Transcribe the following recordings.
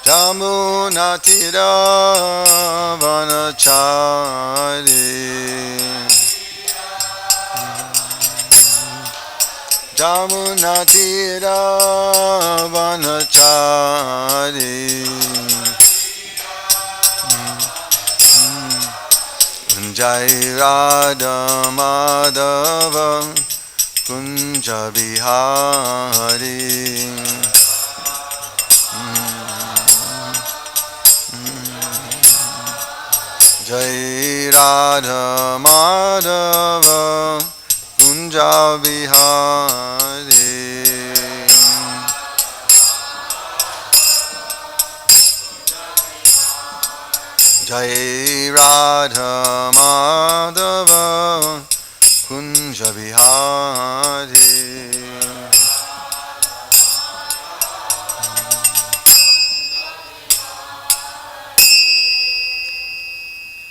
Yamunatiravanachari Yamunatiravanachari Jai Radha Madhava Kunja Bihari Jai Radha Madhava Kunja Bihari Jai Radha Madhava Kunja Bihari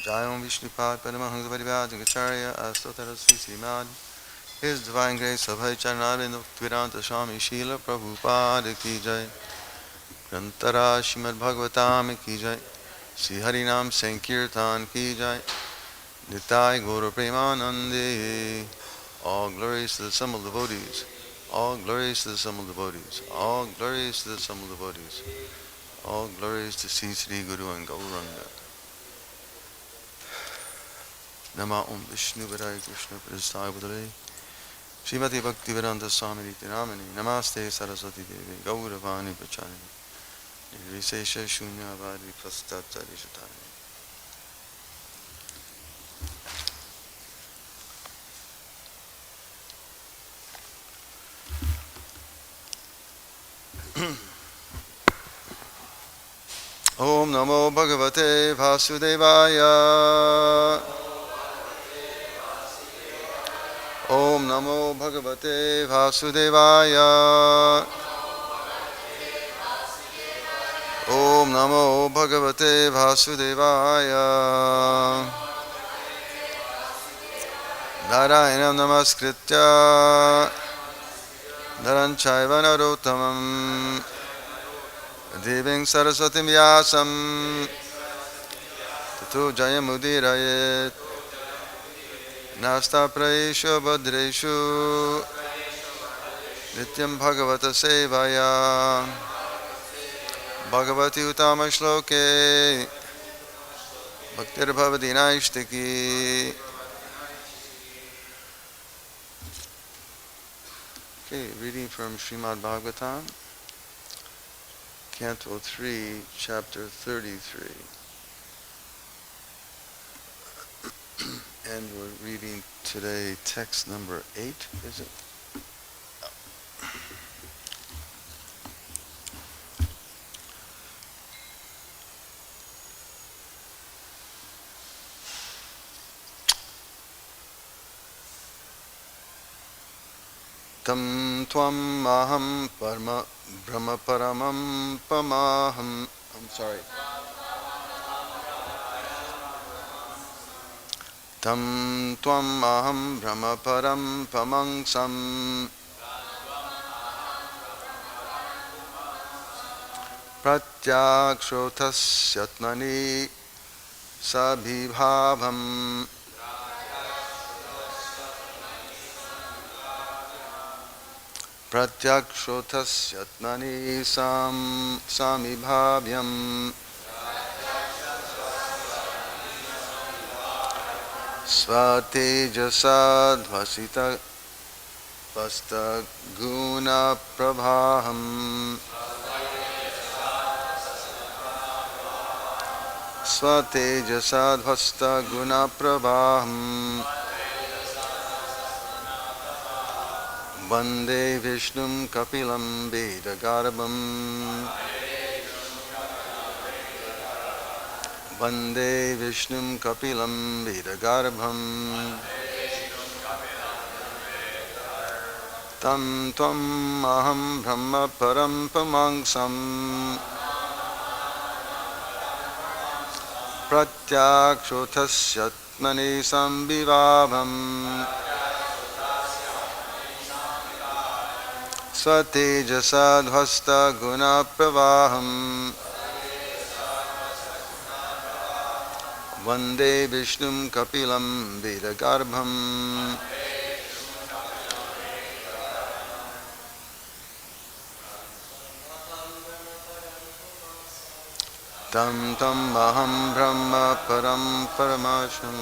Jayam Vishnupad Paramahansa Parivājagatārya Astotarasvi Srimad His Divine Grace Abhay Charnarinda Tviranta Swami Srila Prabhupada Ki Jai Grantara Srimad Bhagavatam Ki Jai Sri Harinam Sankirtan Ki Jai Nitai Gaura Premanande All glories to the assembled devotees All glories to the assembled devotees All glories to the assembled devotees All glories to Sri Sri Guru and Gauranga Nama Om Vishnu Vidai Krishna Prasthaya Bhutale Srimati Bhaktivedanta Swami Niti Namani Namaste Saraswati Devi Gauravani Pacharani Nirvisesha Shunya Vadi Pastatari Shatani Om Namo Bhagavate Vasudevaya Om Namo Bhagavate Vasudevaya Om Namo Bhagavate Vasudevaya Narayanam Namaskritya Naranchaiva Narottamam Deving Saraswatim Vyasam Tato Jayamudirayet Nasta Praeshu Badreshu Nityam Bhagavata Sevaya Bhagavati Utama Shloke Bhaktir Bhavati Naishtaki. Okay, reading from Srimad Bhagavatam, Canto 3, Chapter 33. And we're reading today text number 8, is it? Tam tvām aham brahma paramam pumāṁsam. I'm sorry. Tam tvām aham brahma param pumāṁsam. Pratyak-srotasy ātmani saṁvibhāvyam. Pratyak-srotasy ātmani saṁvibhāvyam. Sva-tejasā dhvasta-guṇa-pravāhaṁ. Sva-tejasā dhvasta-guṇa-pravāhaṁ. Vande viṣṇuṁ kapilam veda-garbham. Vande viṣṇuṁ kapilam veda-garbham. Tam tvām aham brahma param pumāṁsam. Pratyak-srotasy ātmani saṁvibhāvyam. Sva-tejasā dhvasta-guṇa-pravāhaṁ. vande viṣṇuṁ kapilam veda-garbham. Tam aham brahma param paramāśam.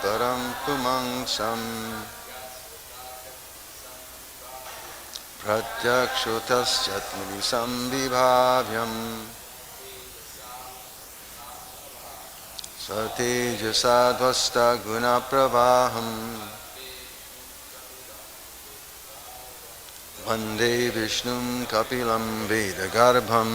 Param pumāṁsam pratyak-srotasy ātmani saṁvibhāvyam sva-tejasā dhvasta-guṇa-pravāhaṁ vande viṣṇuṁ kapilam veda-garbham.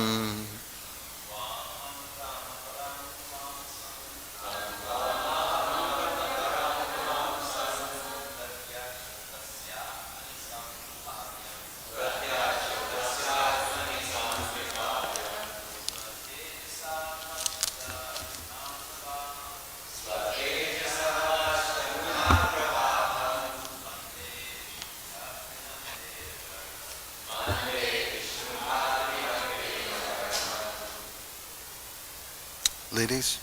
Ladies,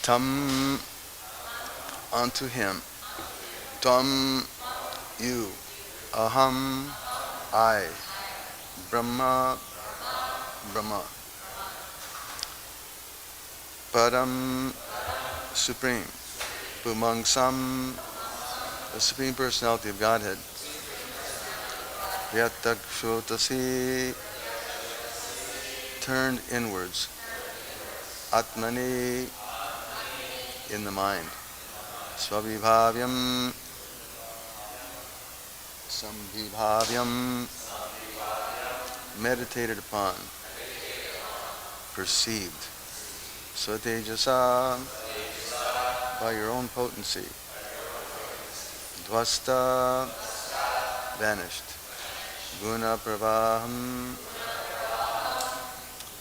tam unto him, tam you, aham I, brahma Brahma, param supreme, pumāṁsam the Supreme Personality of Godhead, pratyak-srotasi turned inwards, ātmani in the mind, saṁvibhāvyam meditated upon, perceived, sva-tejasā by your own potency, dhvasta vanished, guṇa-pravāham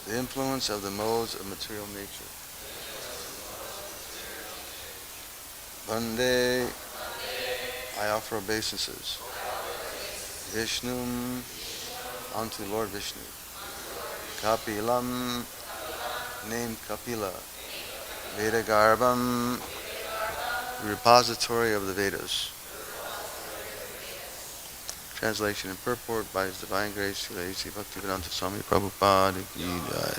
the influence of the modes of material nature. Vande, I offer obeisances. viṣṇuṁ, unto Lord Viṣṇu. Kapilam, named Kapila. Veda-garbham, repository of the Vedas. Translation and purport by His Divine Grace, Srila A.C. Bhaktivedanta Swami Prabhupada ki jai.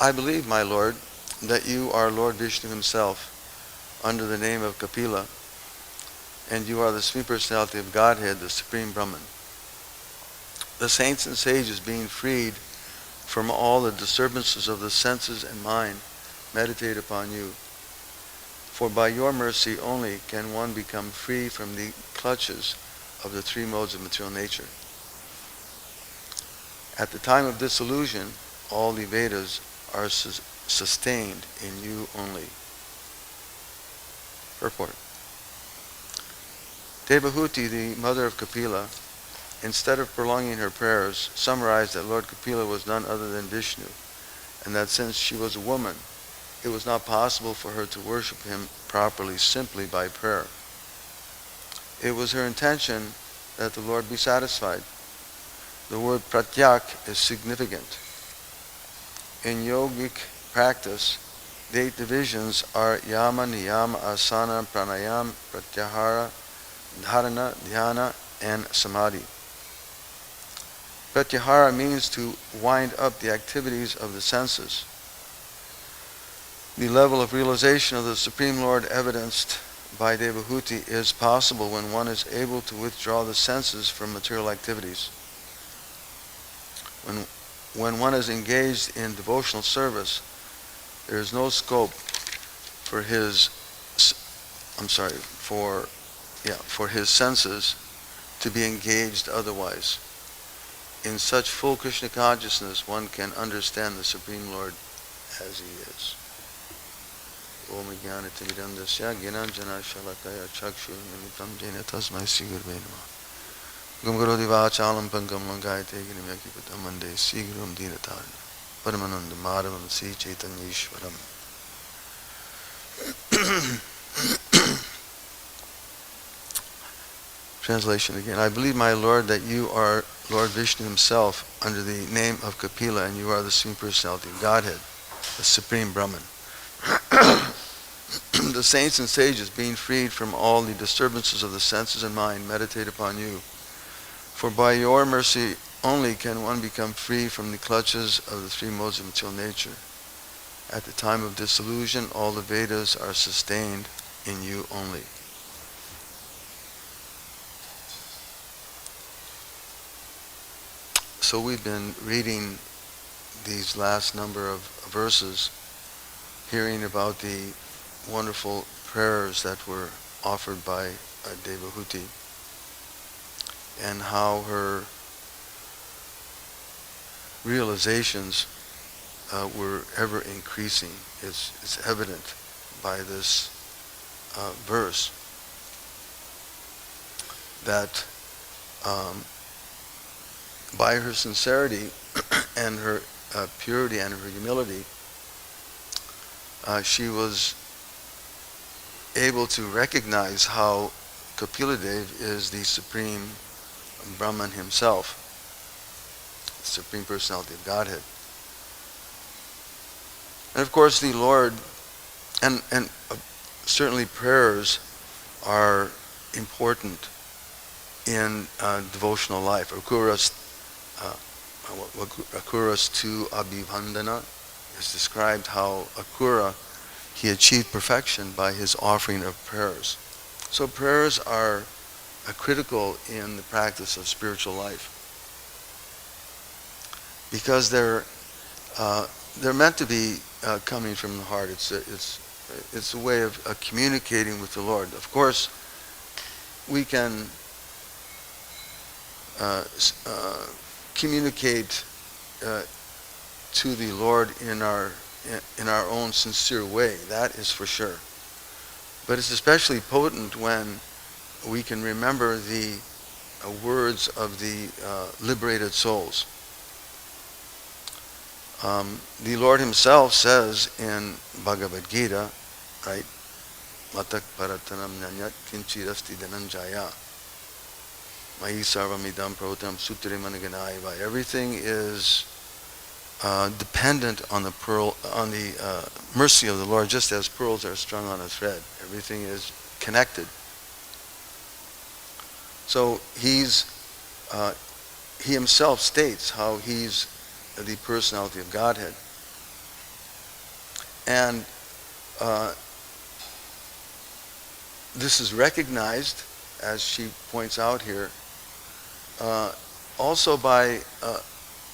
I believe, my Lord, that you are Lord Viṣṇu Himself, under the name of Kapila, and you are the Supreme Personality of Godhead, the Supreme Brahman. The saints and sages, being freed from all the disturbances of the senses and mind, meditate upon you. For by your mercy only can one become free from the clutches of the three modes of material nature. At the time of dissolution, all the Vedas are sustained in you only. Purport. Devahuti, the mother of Kapila, instead of prolonging her prayers, summarized that Lord Kapila was none other than Viṣṇu, and that since she was a woman, it was not possible for her to worship him properly simply by prayer. It was her intention that the Lord be satisfied. The word pratyak is significant. In yogic practice, the 8 divisions are yama, niyama, asana, pranayam, pratyahara, dharana, dhyana, and samadhi. Pratyahara means to wind up the activities of the senses. The level of realization of the Supreme Lord evidenced by Devahuti is possible when one is able to withdraw the senses from material activities. When one is engaged in devotional service, there is no scope for his senses to be engaged otherwise. In such full Krishna consciousness, one can understand the Supreme Lord as he is. Om Jnana Timirandasya Gyananjana Shalakaya Chakshurmilitam Jena Tasmai Sri Gurave Namah. Gum Garodi Vachalam Pankam Langayate Ginamyaki Patamande Sri Gurum Dinatarna Paramananda Madhavam Sri Chaitanya Ishwaram. Translation again. I believe, my Lord, that you are Lord Viṣṇu Himself under the name of Kapila, and you are the Supreme Personality of Godhead, the Supreme Brahman. The saints and sages, being freed from all the disturbances of the senses and mind, meditate upon you. For by your mercy only can one become free from the clutches of the 3 modes of material nature. At the time of dissolution, all the Vedas are sustained in you only. So we've been reading these last number of verses, hearing about the wonderful prayers that were offered by Devahuti, and how her realizations were ever increasing. It's evident by this verse that by her sincerity and her purity and her humility, she was able to recognize how Kapila is the Supreme Brahman himself, the Supreme Personality of Godhead. And of course the Lord, and certainly prayers are important in devotional life. Akuras to Abhivandana is described how Akura, he achieved perfection by his offering of prayers. So prayers are critical in the practice of spiritual life, because they're meant to be coming from the heart. It's a way of communicating with the Lord. Of course, we can communicate to the Lord in our own sincere way. That is for sure. But it's especially potent when we can remember the words of the liberated souls. The Lord Himself says in Bhagavad Gita, right? Matak paratanam nyanyat kinchirasti dhananjaya. Mahi sarvamidam pravutam sutri managanaiva. Everything is dependent on the mercy of the Lord, just as pearls are strung on a thread. Everything is connected. So He Himself states how He's the personality of Godhead. And this is recognized, as she points out here, also by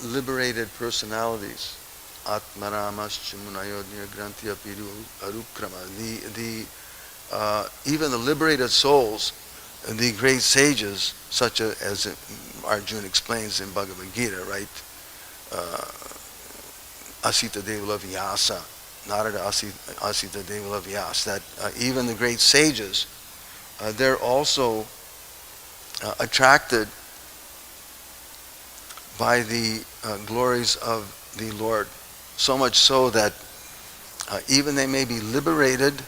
liberated personalities. Even the liberated souls, the great sages, such as Arjuna explains in Bhagavad Gita, right? Asita Devala Vyasa, Narada Asita Devala Vyasa, that even the great sages, they're also attracted by the glories of the Lord, so much so that even they may be liberated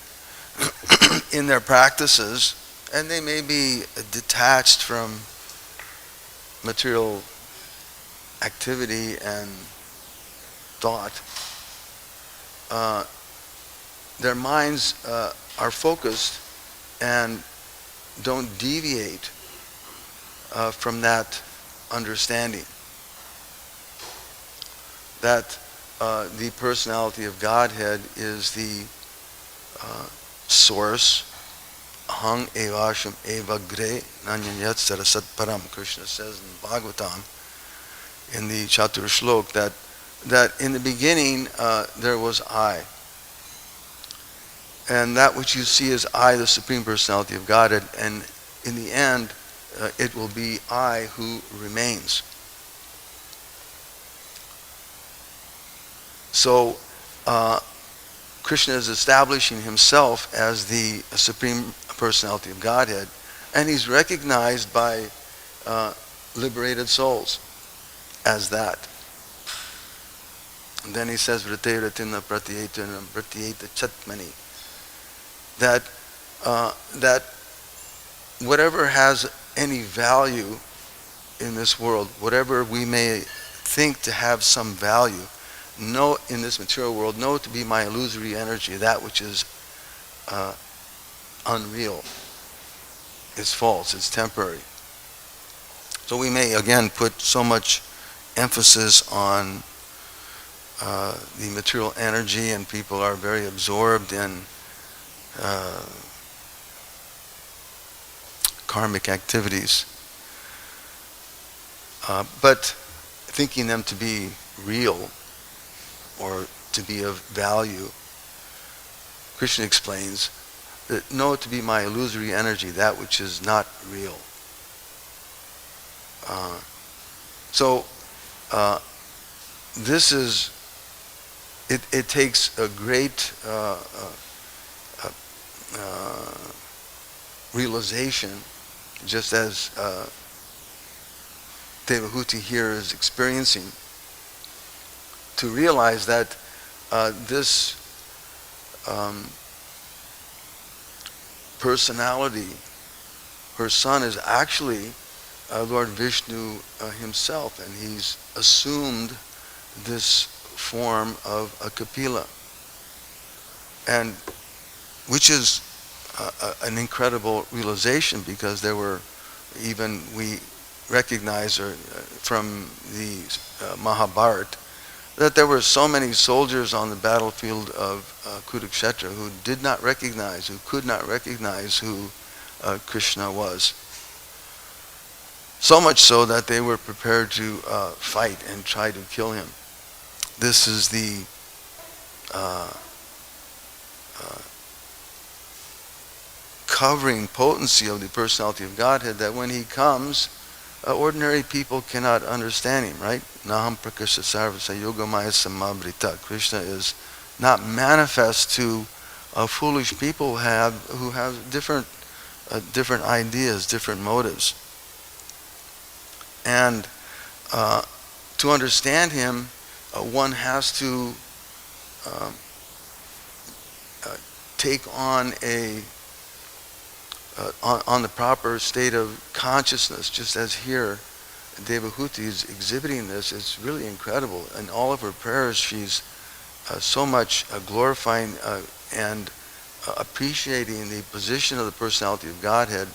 in their practices, and they may be detached from material activity and thought. Their minds are focused and don't deviate from that understanding that the personality of Godhead is the source. Ahaṁ evāśam evagre nanyanyat sarasat param. Krishna says in Bhagavatam, in the Chatur Shlok, that in the beginning there was I. And that which you see is I, the Supreme Personality of Godhead, and in the end it will be I who remains. So Krishna is establishing himself as the Supreme Personality of Godhead, and he's recognized by liberated souls as that. And then he says, Vritte-ratina pratyeta pratyeta ātmani, that whatever has any value in this world, whatever we may think to have some value, know in this material world, know it to be my illusory energy, that which is unreal, is false, it's temporary. So we may again put so much emphasis on the material energy, and people are very absorbed in karmic activities, but thinking them to be real or to be of value. Krishna explains that know it to be my illusory energy, that which is not real. So this is, it takes a great realization, just as Devahuti here is experiencing, to realize that this personality, her son, is actually Lord Viṣṇu himself, and he's assumed this form of a Kapila, and which is an incredible realization, because there were, even we recognize from the Mahabharata, that there were so many soldiers on the battlefield of Kurukshetra who did not recognize, who could not recognize who Krishna was. So much so that they were prepared to fight and try to kill him. This is the covering potency of the personality of Godhead, that when he comes, ordinary people cannot understand him, right? Naham prakasha sarvasa yogamaya samabrita. Krishna is not manifest to foolish people who have different ideas, different motives. And to understand him, one has to take on on the proper state of consciousness, just as here Devahuti is exhibiting this. It's really incredible. In all of her prayers, she's so much glorifying and appreciating the position of the personality of Godhead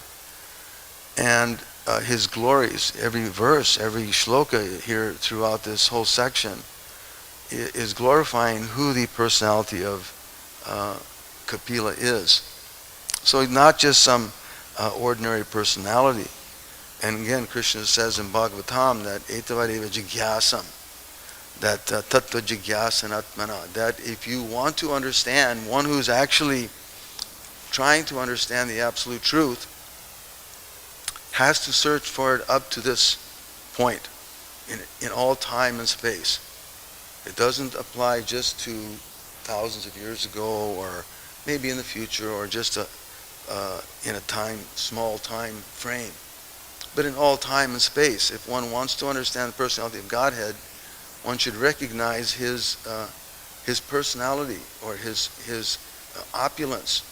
and his glories. Every verse, every shloka here throughout this whole section is glorifying who the personality of Kapila is. So not just some ordinary personality. And again, Krishna says in Bhagavatam that etavadeva jigyasam, that tattva jigyasan ātmana, that if you want to understand, one who's actually trying to understand the absolute truth has to search for it up to this point in all time and space. It doesn't apply just to thousands of years ago, or maybe in the future, or just in a small time frame. but in all time and space. If one wants to understand the personality of Godhead, one should recognize his personality or his opulence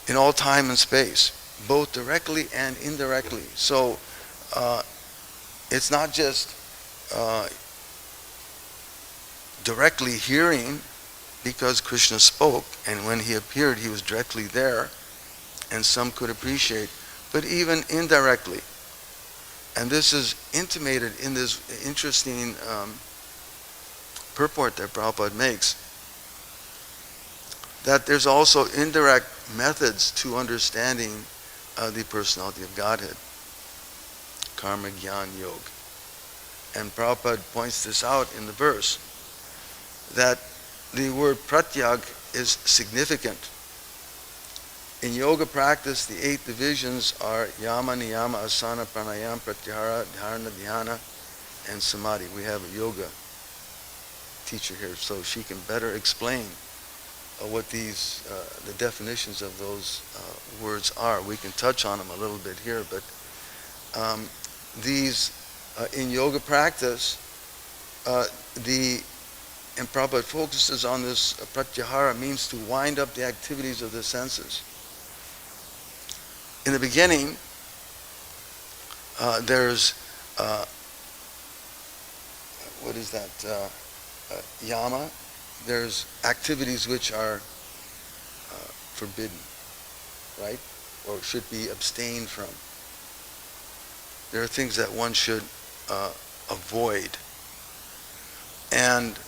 in all time and space, both directly and indirectly. So it's not just directly hearing, because Krishna spoke, and when he appeared, he was directly there, and some could appreciate, but even indirectly. And this is intimated in this interesting purport that Prabhupada makes, that there's also indirect methods to understanding the personality of Godhead, karma jnana yoga. And Prabhupada points this out in the verse, that the word pratyag is significant. In yoga practice, the 8 divisions are yama, niyama, asana, pranayama, pratyahara, dharana, dhyana, and samadhi. We have a yoga teacher here, so she can better explain what these, the definitions of those words are. We can touch on them a little bit here, but these, in yoga practice, and Prabhupada focuses on this, pratyahara means to wind up the activities of the senses. In the beginning, there's, what is that, yama. There's activities which are forbidden, right? Or should be abstained from. There are things that one should avoid. And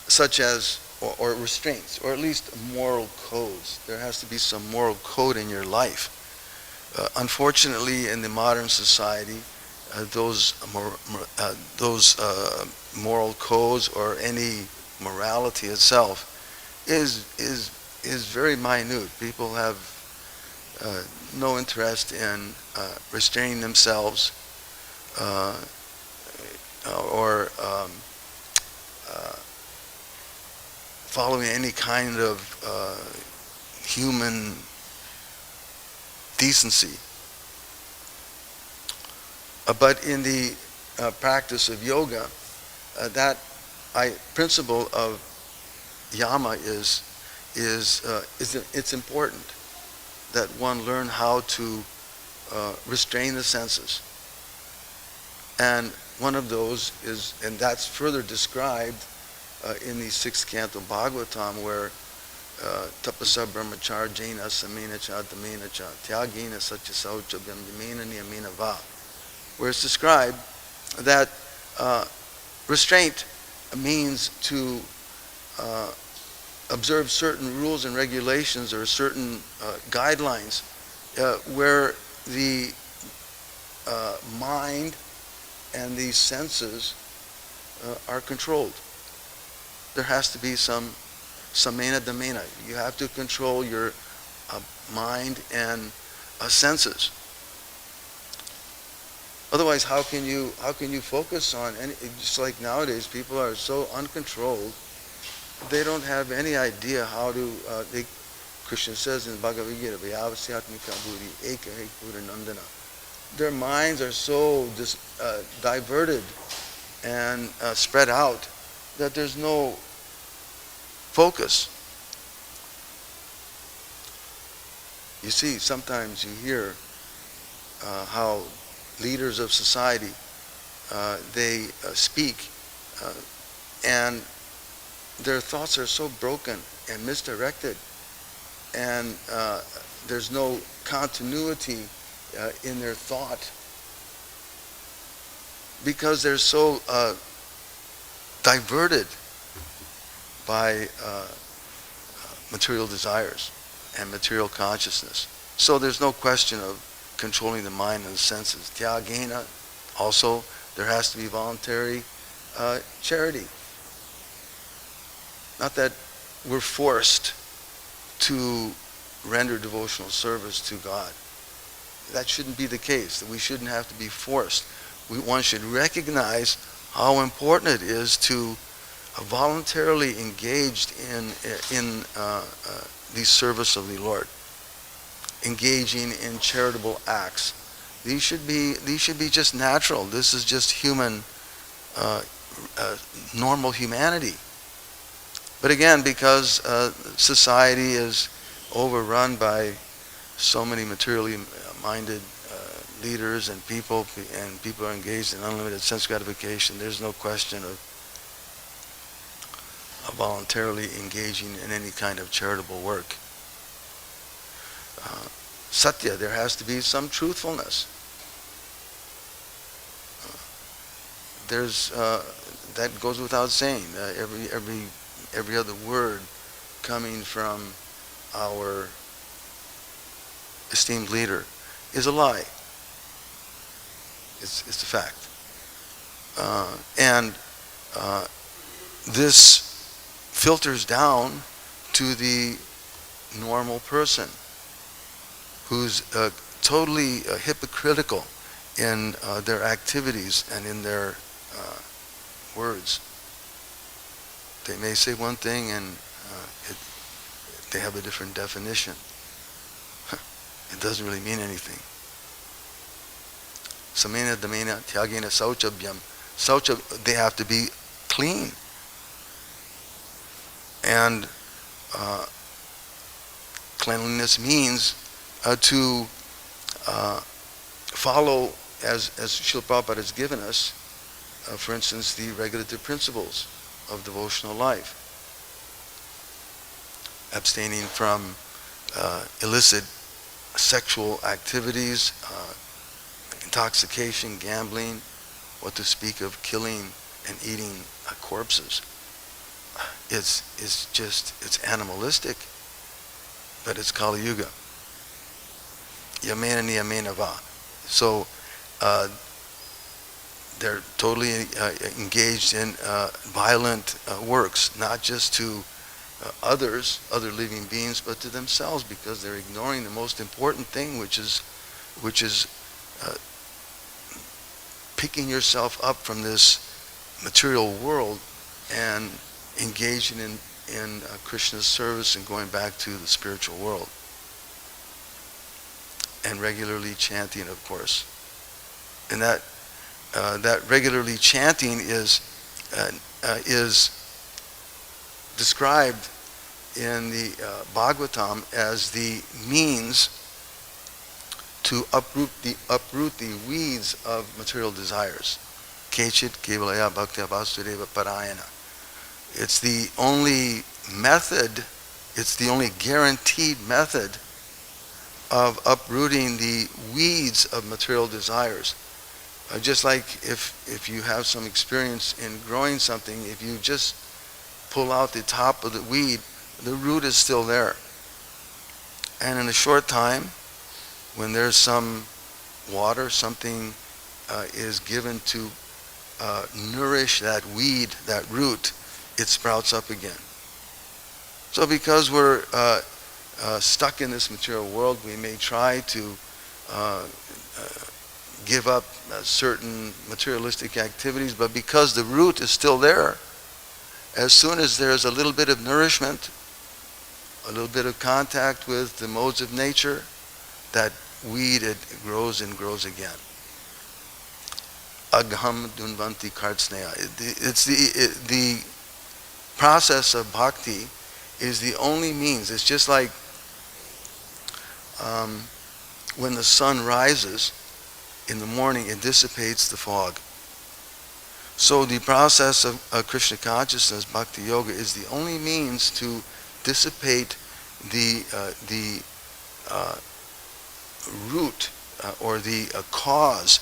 such as, or restraints, or at least moral codes. There has to be some moral code in your life. Unfortunately, in the modern society, those moral codes or any morality itself is very minute. People have no interest in restraining themselves or following any kind of human decency. But in the practice of yoga, that principle of yama is it's important that one learn how to restrain the senses. And one of those is, and that's further described in the 6th canto Bhagavatam, where tapasa brahmacharjena samena cha damena cha tyagena satya sauchabhyam yamena niyamena va, where it's described that restraint means to observe certain rules and regulations or certain guidelines where the mind and the senses are controlled. There has to be some samena damena. You have to control your mind and senses. Otherwise, how can you focus on any? Just like nowadays, people are so uncontrolled. They don't have any idea how to. Krishna says in Bhagavad Gita, their minds are so diverted and spread out that there's no focus. You see, sometimes you hear how leaders of society, they speak, and their thoughts are so broken and misdirected, and there's no continuity in their thought because they're so diverted by material desires and material consciousness. So there's no question of controlling the mind and the senses. Tyagena, also, there has to be voluntary charity. Not that we're forced to render devotional service to God. That shouldn't be the case. That we shouldn't have to be forced. One should recognize how important it is to voluntarily engaged in the service of the Lord. engaging in charitable acts. These should be just natural. This is just human, normal humanity. But again, because society is overrun by so many materially minded leaders and people are engaged in unlimited sense gratification, there's no question of voluntarily engaging in any kind of charitable work. Satya, there has to be some truthfulness. That goes without saying. Every other word coming from our esteemed leader is a lie. It's a fact. And this filters down to the normal person who's totally hypocritical in their activities and in their words. They may say one thing and they have a different definition. It doesn't really mean anything. Samena damena tyagena sauchabhyam. They have to be clean. And cleanliness means to follow, as Srila Prabhupada has given us, for instance, the regulative principles of devotional life. Abstaining from illicit sexual activities, intoxication, gambling, what to speak of killing and eating corpses. It's animalistic, but it's Kali Yuga. Yamena niyamena va. So they're totally engaged in violent works, not just to other living beings, but to themselves, because they're ignoring the most important thing, which is picking yourself up from this material world and engaging in Krishna's service and going back to the spiritual world. And regularly chanting, of course. And that regularly chanting is described in the Bhagavatam as the means to uproot the weeds of material desires. Kechit kevalaya bhaktya vasudeva parayana. It's the only method, it's the only guaranteed method of uprooting the weeds of material desires. Just like if you have some experience in growing something, if you just pull out the top of the weed, the root is still there. And in a short time, when there's some water, something is given to nourish that weed, that root, it sprouts up again. So because we're stuck in this material world, we may try to give up certain materialistic activities, but because the root is still there, as soon as there's a little bit of nourishment, a little bit of contact with the modes of nature, that weed, it grows and grows again. Ahaṁ dunvanti kartsneya. It's the process of bhakti is the only means. It's just like when the sun rises in the morning, it dissipates the fog. So the process of Krishna consciousness, bhakti yoga, is the only means to dissipate the root or the cause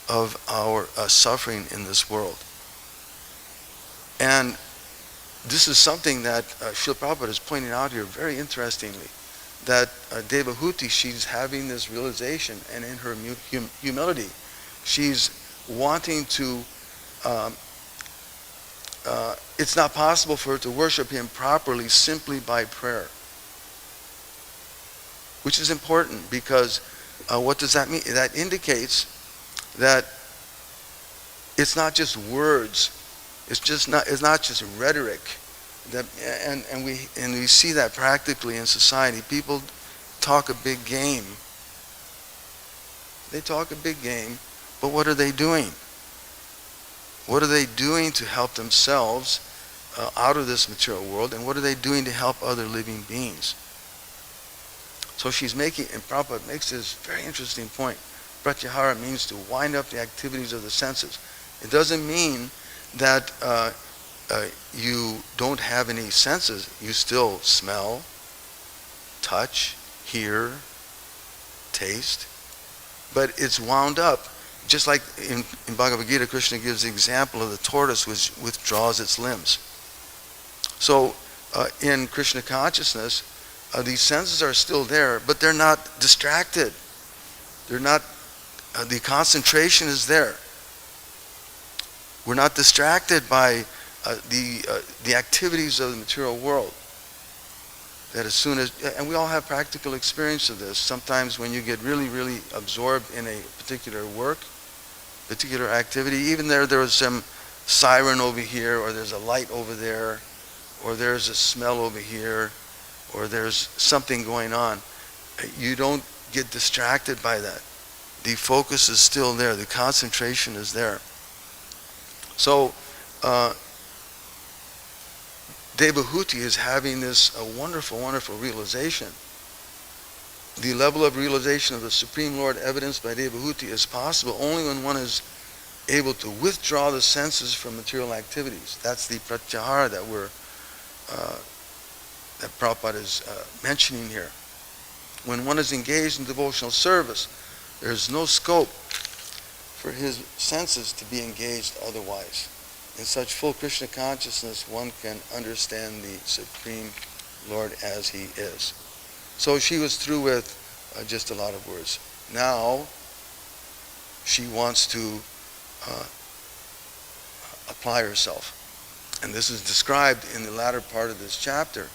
of our suffering in this world. And this is something that Srila Prabhupada is pointing out here very interestingly, that Devahuti, she's having this realization, and in her humility, she's wanting to, it's not possible for her to worship him properly simply by prayer. Which is important, because what does that mean? That indicates that it's not just words, it's not just rhetoric. That, and we see that practically in society. People talk a big game. They talk a big game, but what are they doing? What are they doing to help themselves out of this material world, and what are they doing to help other living beings? So she's making, and Prabhupada makes this very interesting point. Pratyahara means to wind up the activities of the senses. It doesn't mean that you don't have any senses. You still smell, touch, hear, taste, but it's wound up. Just like in Bhagavad Gita, Krishna gives the example of the tortoise which withdraws its limbs. So in Krishna consciousness, these senses are still there, but they're not distracted. They're not, the concentration is there. We're not distracted by the activities of the material world. That as soon as, and we all have practical experience of this, sometimes when you get really, really absorbed in a particular work, particular activity, even there was some siren over here, or there's a light over there, or there's a smell over here, or there's something going on, you don't get distracted by that. The focus is still there, the concentration is there. So Devahuti is having this wonderful, wonderful realization. The level of realization of the Supreme Lord evidenced by Devahuti is possible only when one is able to withdraw the senses from material activities. That's the pratyahara that Prabhupada is mentioning here. When one is engaged in devotional service, there is no scope for his senses to be engaged otherwise. In such full Krishna consciousness, one can understand the Supreme Lord as he is. So she was through with just a lot of words. Now, she wants to apply herself. And this is described in the latter part of this chapter,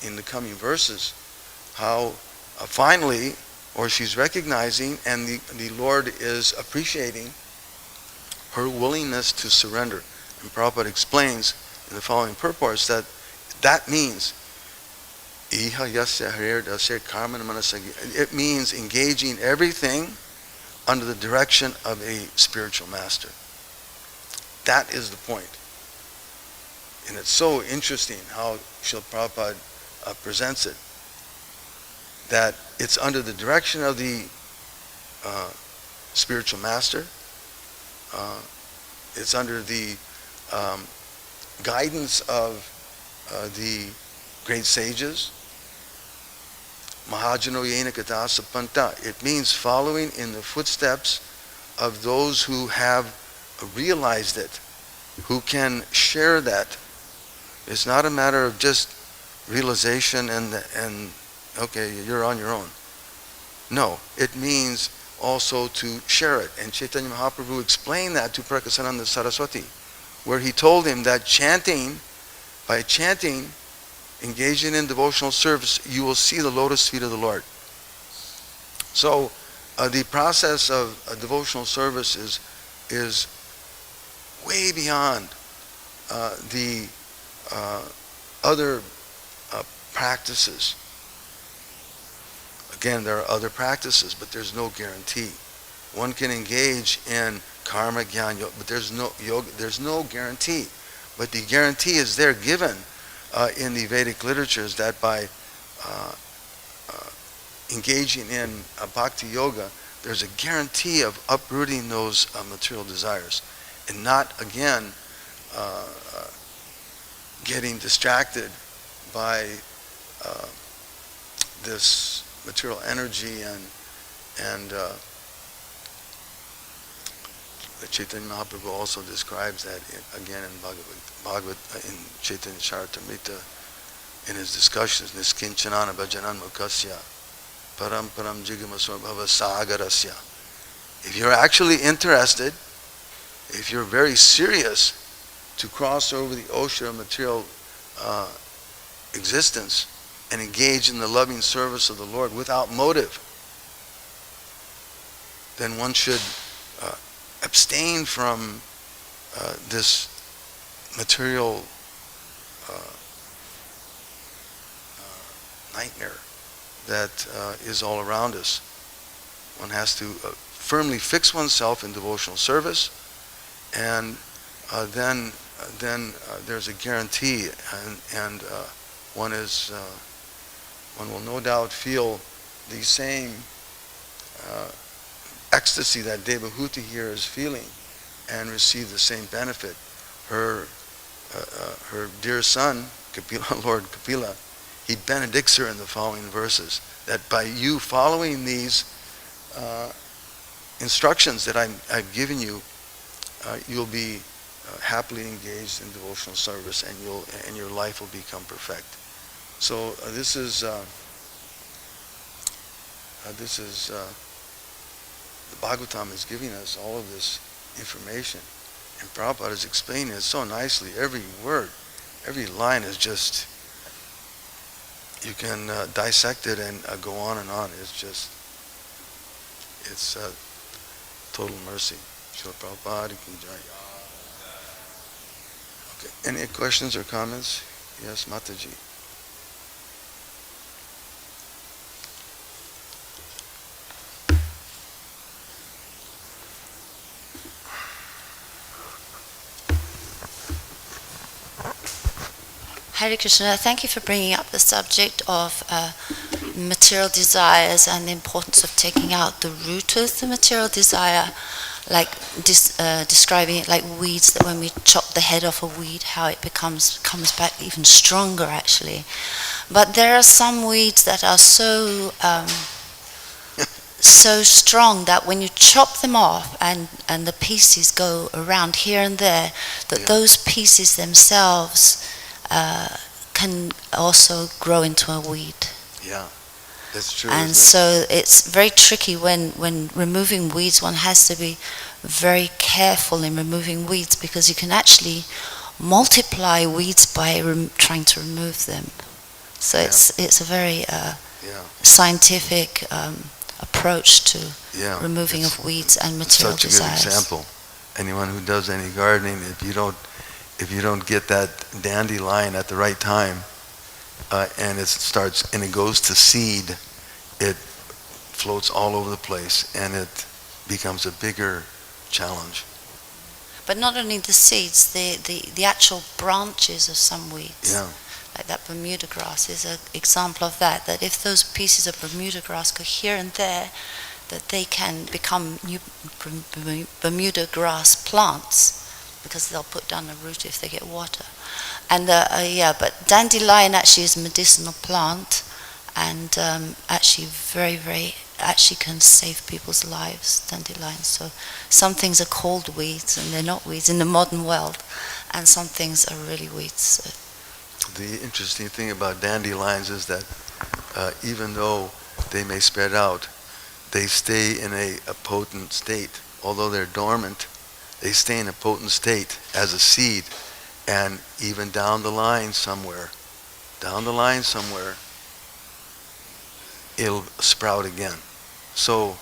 in the coming verses, how finally, or she's recognizing, and the Lord is appreciating her willingness to surrender. And Prabhupada explains in the following purports that that means it means engaging everything under the direction of a spiritual master. That is the point. And it's so interesting how Srila Prabhupada presents it, that it's under the direction of the spiritual master. It's under the guidance of the great sages. Mahajano yena kata sapanta. It means following in the footsteps of those who have realized it, who can share that. It's not a matter of just realization and okay, you're on your own. No, it means also to share it. And Chaitanya Mahaprabhu explained that to Prakasananda Saraswati, where he told him that by chanting, engaging in devotional service, you will see the lotus feet of the Lord. So the process of devotional service is way beyond the other practices. Again, there are other practices, but there's no guarantee. One can engage in karma, jnana, yoga, but there's no yoga. There's no guarantee. But the guarantee is there, given in the Vedic literatures, that by engaging in bhakti yoga, there's a guarantee of uprooting those material desires, and not again getting distracted by this material energy and Chaitanya Mahaprabhu also describes that again in Bhagavad in Chaitanya Charitamrita, in his discussions, Niskinchanana Bhajanan Mukasya Param Jigamasva Bhava Sagarasya. If you're actually interested, if you're very serious to cross over the ocean of material existence and engage in the loving service of the Lord without motive, then one should abstain from this material nightmare that is all around us. One has to firmly fix oneself in devotional service, and then there's a guarantee, and one will no doubt feel the same ecstasy that Devahuti here is feeling, and receive the same benefit. Her dear son, Kapila, Lord Kapila, he benedicts her in the following verses, that by you following these instructions that I've given you, you'll be happily engaged in devotional service, and your life will become perfect. So this is the Bhagavatam is giving us all of this information, and Prabhupada is explaining it so nicely. Every word, every line is just, you can dissect it and go on and on. It's total mercy. Srila Prabhupada ki jai. Okay. Any questions or comments? Yes, Mataji. Hare Krishna, thank you for bringing up the subject of material desires and the importance of taking out the root of the material desire, like describing it like weeds, that when we chop the head off a weed, how it comes back even stronger actually. But there are some weeds that are so so strong that when you chop them off and the pieces go around here and there, that those pieces themselves can also grow into a weed. Yeah, that's true. And so it's very tricky when removing weeds. One has to be very careful in removing weeds, because you can actually multiply weeds by trying to remove them. So it's a very scientific approach to removing of weeds and material desires. Such a good example. Anyone who does any gardening, if you don't get that dandelion at the right time, and it goes to seed, it floats all over the place, and it becomes a bigger challenge. But not only the seeds, the actual branches of some weeds, like that Bermuda grass is an example of that. That if those pieces of Bermuda grass go here and there, that they can become new Bermuda grass plants, because they'll put down a root if they get water. And but dandelion actually is a medicinal plant, and actually very, very, actually can save people's lives, dandelions. So some things are called weeds, and they're not weeds in the modern world, and some things are really weeds. So. The interesting thing about dandelions is that even though they may spread out, they stay in a potent state. Although they're dormant, they stay in a potent state as a seed, and even down the line somewhere, it'll sprout again. So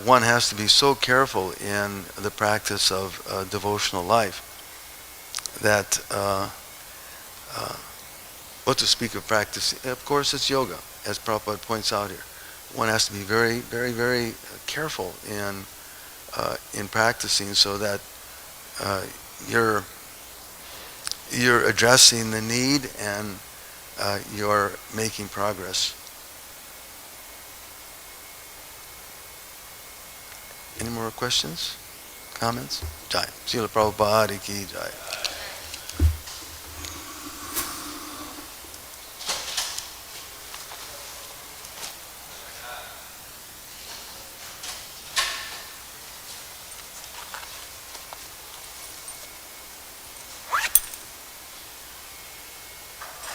one has to be so careful in the practice of devotional life that, what to speak of practice, of course it's yoga, as Prabhupada points out here. One has to be very, very, very careful in practicing, so that you're addressing the need, and you're making progress. Any more questions? Comments? Jai. Srila Prabhupada ki jai.